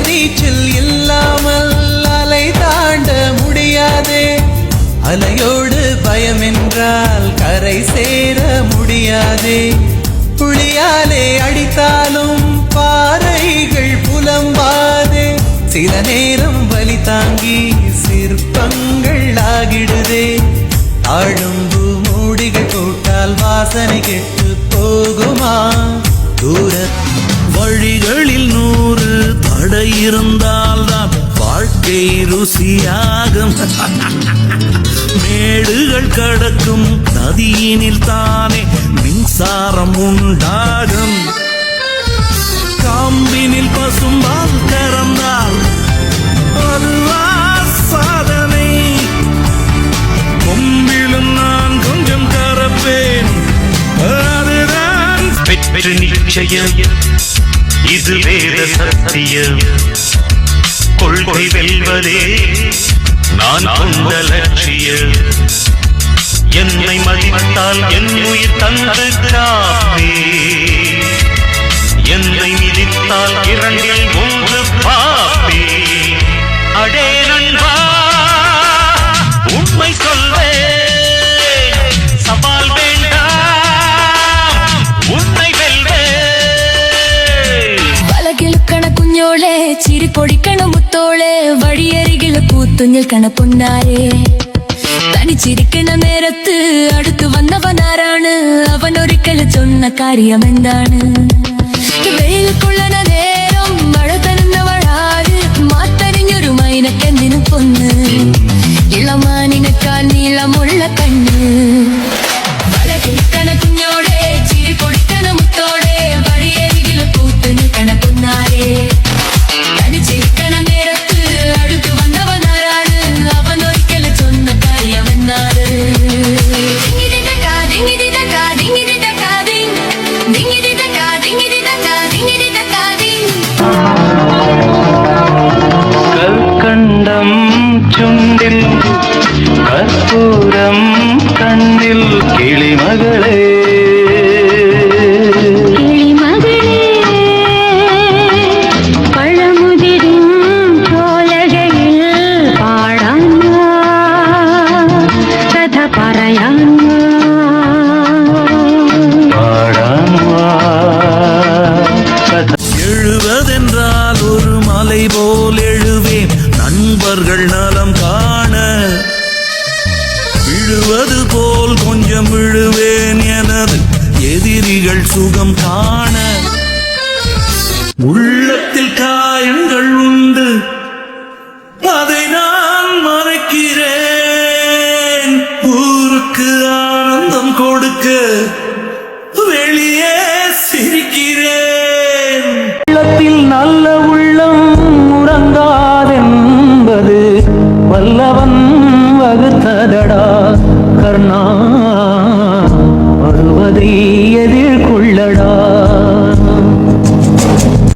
நீச்சல் இல்லாமல் அலை தாண்ட முடியாதே. அலையோடு பயம் என்றால் கரை சேர முடியாதே. புளியாலே அடித்தாலும் பாறைகள் புலம்பாதே. சில நேரம் வலி தாங்கி சிற்பங்கள் ஆகிடுதே. ஆழும்பு மூடிகள் போட்டால் வாசனை கெட்டு போகுமா? தூர வழிகளில் 100 தடை இருந்தால்தான் வாழ்க்கை ருசியாகும். மேடுகள் கடக்கும் நதியினில் தானே மின்சாரம் உண்டாகும். காம்பினில் பசும்பால் கறந்தால் அதுவா சாதனை. கொம்பிலும் நான் கொஞ்சம் கறப்பேன், அதுதான் வெற்றி நிச்சயம். இது வேத சத்தியம். கொள்கை வெல்வதே நான் கொண்ட லட்சியம். என்னை மதித்தால் என் உயிர் தந்து காப்பே. என்னை மிதித்தால் 2ல் 1 பாப்பே. அடே நண்பா, உண்மை சொல்வேன், சவால் வேண்டாம், உன்னை வெல்வேன். വലകിലുക്കണ കുഞ്ഞോളെ ചിരി പൊടിക്കണ മുത്തോളെ വഴിയരികില് പൂത്തു നിൽക്കണ പൊന്നാരെ. തനിച്ചിരിക്കണ നേരത്ത് അടുത്തു വന്നവനാരാണ്? അവൻ ഒരിക്കലും ചൊന്ന കാര്യം എന്താണ്? വെയിൽ കൊള്ളണ നേരം മഴ തരുന്നവളാര്? മാത്തരിഞ്ഞൊരു മൈനക്കെന്തിനു പൊന്ന്? ഇളമാനിനക്കാൽ നീളമുള്ള കണ്ണ്. വലകിലുക്കണ കുഞ്ഞോളെ ചിരി പൊടിക്കണ മുത്തോളെ വഴിയരികില് പൂത്തു നിൽക്കണ പൊന്നാരെ. തനിച്ചിരിക്കണ നേരത്ത് അടുത്തു വന്നവനാരാണ്? അവൻ ഒരിക്കലും ചൊന്ന കാര്യം എന്നാണ്? കൽക്കണ്ടം ചുണ്ടിൽ കർപ്പൂരം കണ്ണിൽ കിളിമകളെ. எழுவதென்றால் ஒரு மலை போல் எழுவேன், நண்பர்கள் நலம் காண. விழுவது போல் கொஞ்சம் விழுவேன், எனது எதிரிகள் சுகம் காண. உள்ளத்தில் காயங்கள் உண்டு, அதை நான் மறைக்கிறேன். ஊருக்கு ஆனந்தம் கொடுக்க வெளியே சிரிக்கிறேன். உள்ளத்தில் நல்ல உள்ளம் உறங்காதென்பது வல்லவன் வகுத்ததடா கர்ணா. வருவதை எதிர்கொள்ளடா.